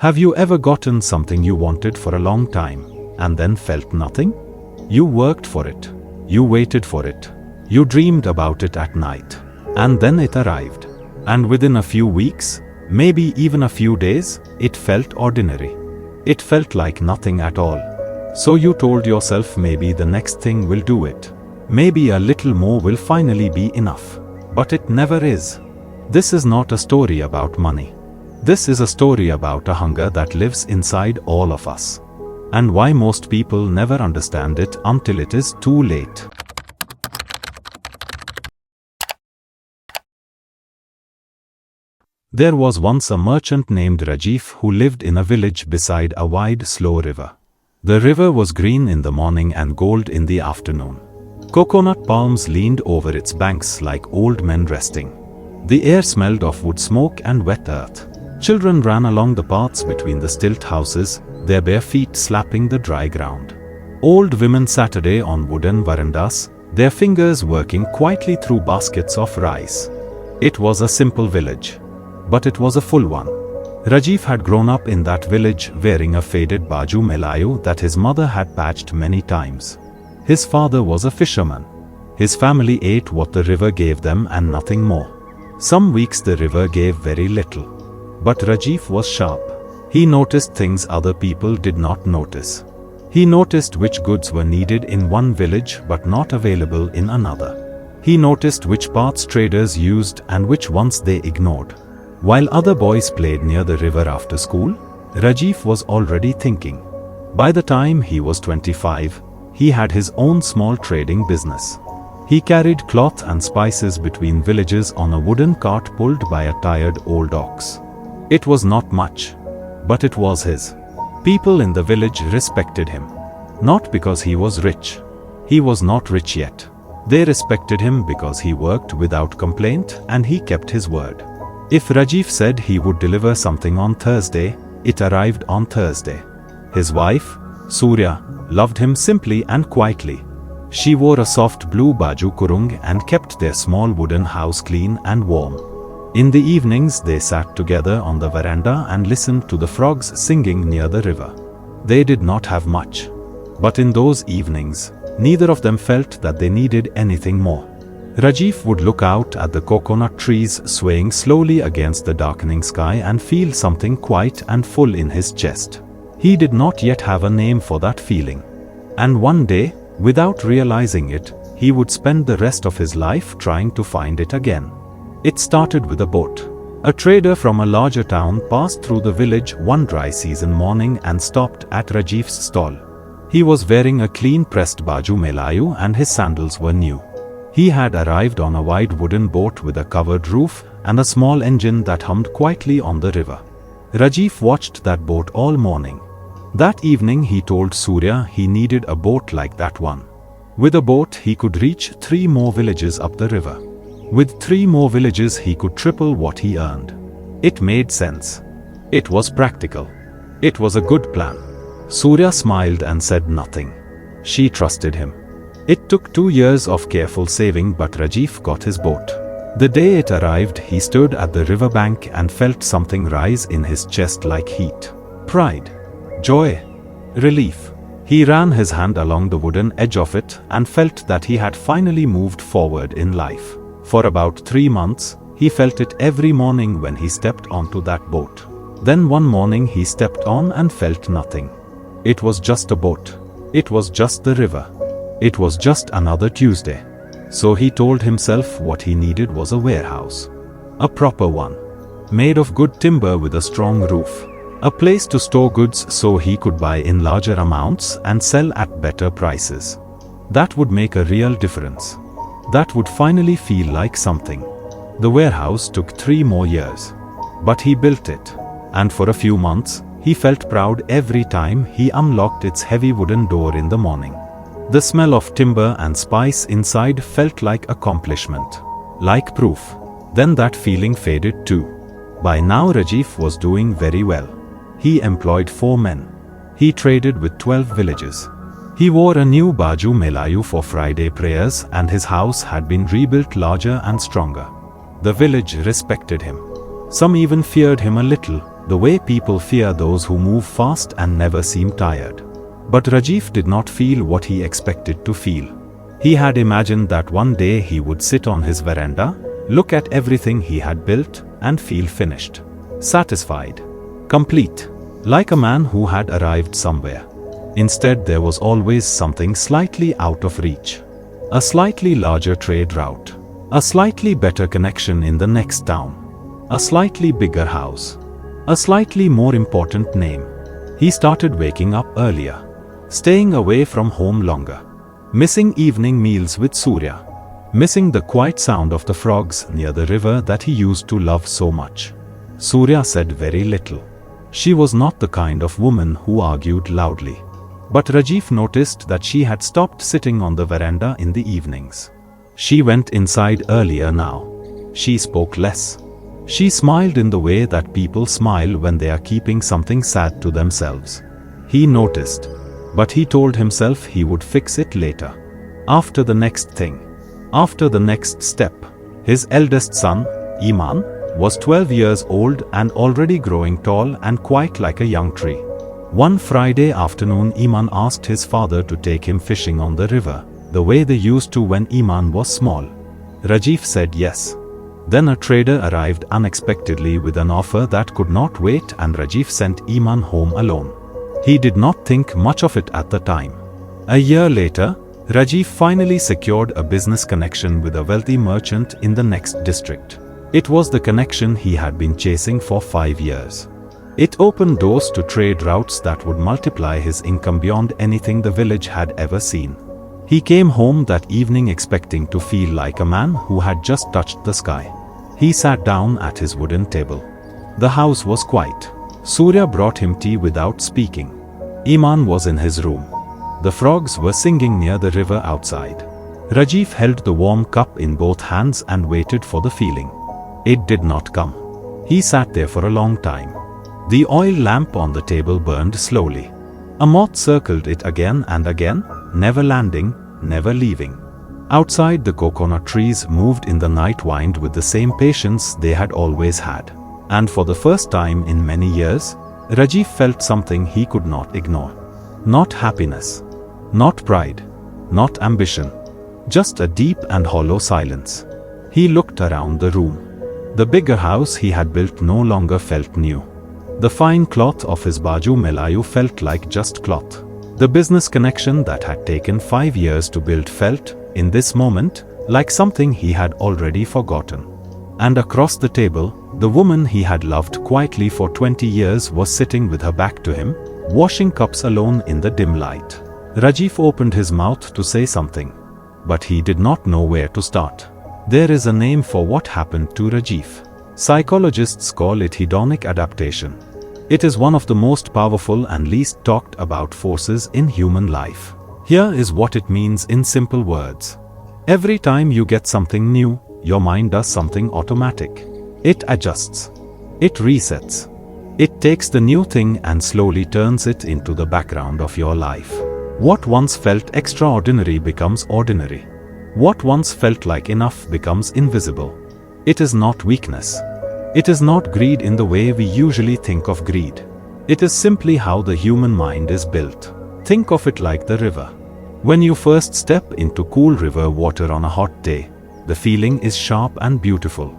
Have you ever gotten something you wanted for a long time, and then felt nothing? You worked for it. You waited for it. You dreamed about it at night. And then it arrived. And within a few weeks, maybe even a few days, it felt ordinary. It felt like nothing at all. So you told yourself maybe the next thing will do it. Maybe a little more will finally be enough. But it never is. This is not a story about money. This is a story about a hunger that lives inside all of us. And why most people never understand it until it is too late. There was once a merchant named Rajiv who lived in a village beside a wide, slow river. The river was green in the morning and gold in the afternoon. Coconut palms leaned over its banks like old men resting. The air smelled of wood smoke and wet earth. Children ran along the paths between the stilt houses, their bare feet slapping the dry ground. Old women sat on wooden verandas, their fingers working quietly through baskets of rice. It was a simple village. But it was a full one. Rajiv had grown up in that village wearing a faded baju melayu that his mother had patched many times. His father was a fisherman. His family ate what the river gave them and nothing more. Some weeks the river gave very little. But Rajiv was sharp. He noticed things other people did not notice. He noticed which goods were needed in one village but not available in another. He noticed which paths traders used and which ones they ignored. While other boys played near the river after school, Rajiv was already thinking. By the time he was 25, he had his own small trading business. He carried cloth and spices between villages on a wooden cart pulled by a tired old ox. It was not much, but it was his. People in the village respected him. Not because he was rich. He was not rich yet. They respected him because he worked without complaint and he kept his word. If Rajiv said he would deliver something on Thursday, it arrived on Thursday. His wife, Surya, loved him simply and quietly. She wore a soft blue baju kurung and kept their small wooden house clean and warm. In the evenings they sat together on the veranda and listened to the frogs singing near the river. They did not have much. But in those evenings, neither of them felt that they needed anything more. Rajiv would look out at the coconut trees swaying slowly against the darkening sky and feel something quiet and full in his chest. He did not yet have a name for that feeling. And one day, without realizing it, he would spend the rest of his life trying to find it again. It started with a boat. A trader from a larger town passed through the village one dry season morning and stopped at Rajiv's stall. He was wearing a clean pressed baju melayu and his sandals were new. He had arrived on a wide wooden boat with a covered roof and a small engine that hummed quietly on the river. Rajiv watched that boat all morning. That evening he told Surya he needed a boat like that one. With a boat he could reach 3 more villages up the river. With 3 more villages he could triple what he earned. It made sense. It was practical. It was a good plan. Surya smiled and said nothing. She trusted him. It took 2 years of careful saving, but Rajiv got his boat. The day it arrived, he stood at the riverbank and felt something rise in his chest like heat. Pride. Joy. Relief. He ran his hand along the wooden edge of it and felt that he had finally moved forward in life. For about 3 months, he felt it every morning when he stepped onto that boat. Then one morning he stepped on and felt nothing. It was just a boat. It was just the river. It was just another Tuesday. So he told himself what he needed was a warehouse. A proper one. Made of good timber with a strong roof. A place to store goods so he could buy in larger amounts and sell at better prices. That would make a real difference. That would finally feel like something. The warehouse took 3 more years. But he built it. And for a few months, he felt proud every time he unlocked its heavy wooden door in the morning. The smell of timber and spice inside felt like accomplishment, like proof. Then that feeling faded too. By now Rajiv was doing very well. He employed 4 men. He traded with 12 villages. He wore a new baju melayu for Friday prayers and his house had been rebuilt larger and stronger. The village respected him. Some even feared him a little, the way people fear those who move fast and never seem tired. But Rajiv did not feel what he expected to feel. He had imagined that one day he would sit on his veranda, look at everything he had built, and feel finished, satisfied, complete, like a man who had arrived somewhere. Instead, there was always something slightly out of reach. A slightly larger trade route, a slightly better connection in the next town, a slightly bigger house, a slightly more important name. He started waking up earlier, staying away from home longer, missing evening meals with Surya, missing the quiet sound of the frogs near the river that he used to love so much. Surya said very little. She was not the kind of woman who argued loudly. But Rajiv noticed that she had stopped sitting on the veranda in the evenings. She went inside earlier now. She spoke less. She smiled in the way that people smile when they are keeping something sad to themselves. He noticed, but he told himself he would fix it later. After the next thing. After the next step. His eldest son, Iman, was 12 years old and already growing tall and quite like a young tree. One Friday afternoon, Iman asked his father to take him fishing on the river, the way they used to when Iman was small. Rajiv said yes. Then a trader arrived unexpectedly with an offer that could not wait, and Rajiv sent Iman home alone. He did not think much of it at the time. A year later, Rajiv finally secured a business connection with a wealthy merchant in the next district. It was the connection he had been chasing for 5 years. It opened doors to trade routes that would multiply his income beyond anything the village had ever seen. He came home that evening expecting to feel like a man who had just touched the sky. He sat down at his wooden table. The house was quiet. Surya brought him tea without speaking. Iman was in his room. The frogs were singing near the river outside. Rajiv held the warm cup in both hands and waited for the feeling. It did not come. He sat there for a long time. The oil lamp on the table burned slowly. A moth circled it again and again, never landing, never leaving. Outside, the coconut trees moved in the night wind with the same patience they had always had. And for the first time in many years, Rajiv felt something he could not ignore. Not happiness, not pride, not ambition, just a deep and hollow silence. He looked around the room. The bigger house he had built no longer felt new. The fine cloth of his baju melayu felt like just cloth. The business connection that had taken 5 years to build felt, in this moment, like something he had already forgotten. And across the table, the woman he had loved quietly for 20 years was sitting with her back to him, washing cups alone in the dim light. Rajiv opened his mouth to say something, but he did not know where to start. There is a name for what happened to Rajiv. Psychologists call it hedonic adaptation. It is one of the most powerful and least talked about forces in human life. Here is what it means in simple words. Every time you get something new, your mind does something automatic. It adjusts. It resets. It takes the new thing and slowly turns it into the background of your life. What once felt extraordinary becomes ordinary. What once felt like enough becomes invisible. It is not weakness. It is not greed in the way we usually think of greed. It is simply how the human mind is built. Think of it like the river. When you first step into cool river water on a hot day, the feeling is sharp and beautiful.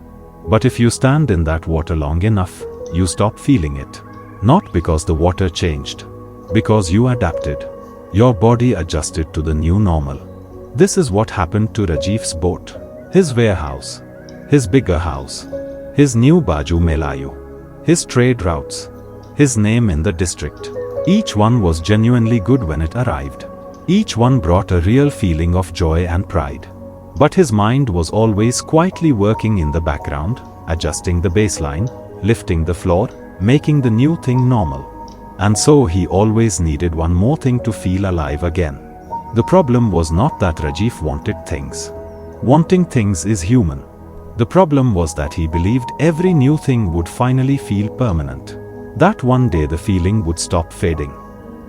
But if you stand in that water long enough, you stop feeling it. Not because the water changed, because you adapted. Your body adjusted to the new normal. This is what happened to Rajiv's boat, his warehouse, his bigger house, his new baju melayu, his trade routes, his name in the district. Each one was genuinely good when it arrived. Each one brought a real feeling of joy and pride. But his mind was always quietly working in the background, adjusting the baseline, lifting the floor, making the new thing normal. And so he always needed one more thing to feel alive again. The problem was not that Rajiv wanted things. Wanting things is human. The problem was that he believed every new thing would finally feel permanent. That one day the feeling would stop fading.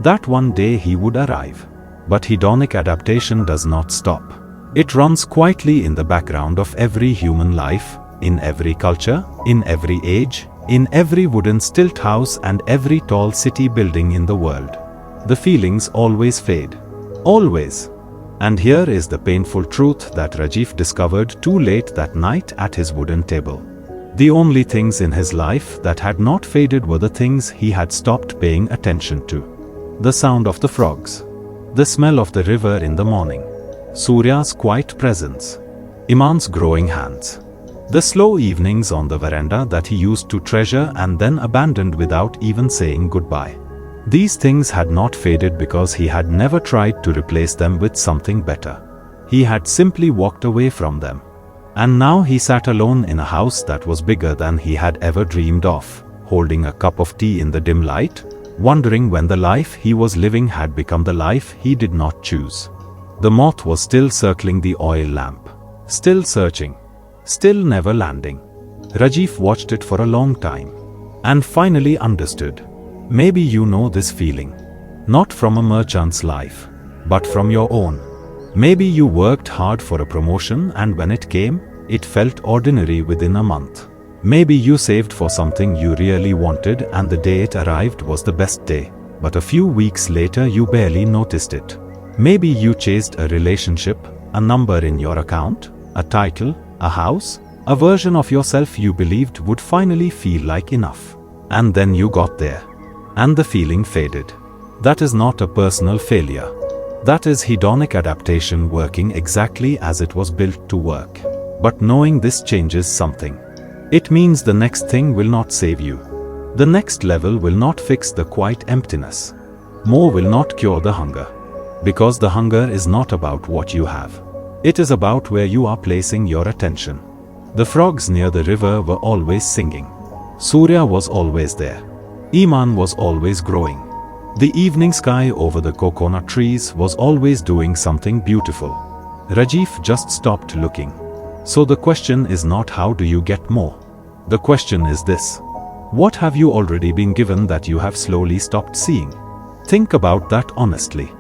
That one day he would arrive. But hedonic adaptation does not stop. It runs quietly in the background of every human life, in every culture, in every age, In every wooden stilt house and every tall city building in the world. The feelings always fade. Always. And here is the painful truth that Rajiv discovered too late that night at his wooden table. The only things in his life that had not faded were the things he had stopped paying attention to. The sound of the frogs. The smell of the river in the morning. Surya's quiet presence. Iman's growing hands. The slow evenings on the veranda that he used to treasure and then abandoned without even saying goodbye. These things had not faded because he had never tried to replace them with something better. He had simply walked away from them. And now he sat alone in a house that was bigger than he had ever dreamed of, holding a cup of tea in the dim light, wondering when the life he was living had become the life he did not choose. The moth was still circling the oil lamp, still searching, still never landing. Rajiv watched it for a long time, and finally understood. Maybe you know this feeling. Not from a merchant's life, but from your own. Maybe you worked hard for a promotion and when it came, it felt ordinary within a month. Maybe you saved for something you really wanted and the day it arrived was the best day, but a few weeks later you barely noticed it. Maybe you chased a relationship, a number in your account, a title, a house, a version of yourself you believed would finally feel like enough. And then you got there. And the feeling faded. That is not a personal failure. That is hedonic adaptation working exactly as it was built to work. But knowing this changes something. It means the next thing will not save you. The next level will not fix the quiet emptiness. More will not cure the hunger. Because the hunger is not about what you have. It is about where you are placing your attention. The frogs near the river were always singing. Surya was always there. Iman was always growing. The evening sky over the coconut trees was always doing something beautiful. Rajiv just stopped looking. So the question is not how do you get more? The question is this. What have you already been given that you have slowly stopped seeing? Think about that honestly.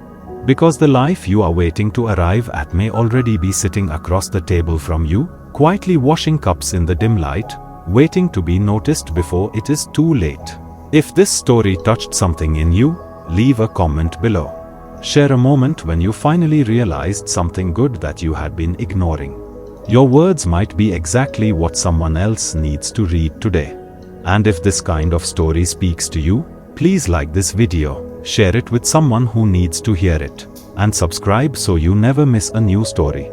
Because the life you are waiting to arrive at may already be sitting across the table from you, quietly washing cups in the dim light, waiting to be noticed before it is too late. If this story touched something in you, leave a comment below. Share a moment when you finally realized something good that you had been ignoring. Your words might be exactly what someone else needs to read today. And if this kind of story speaks to you, please like this video, share it with someone who needs to hear it, and subscribe so you never miss a new story.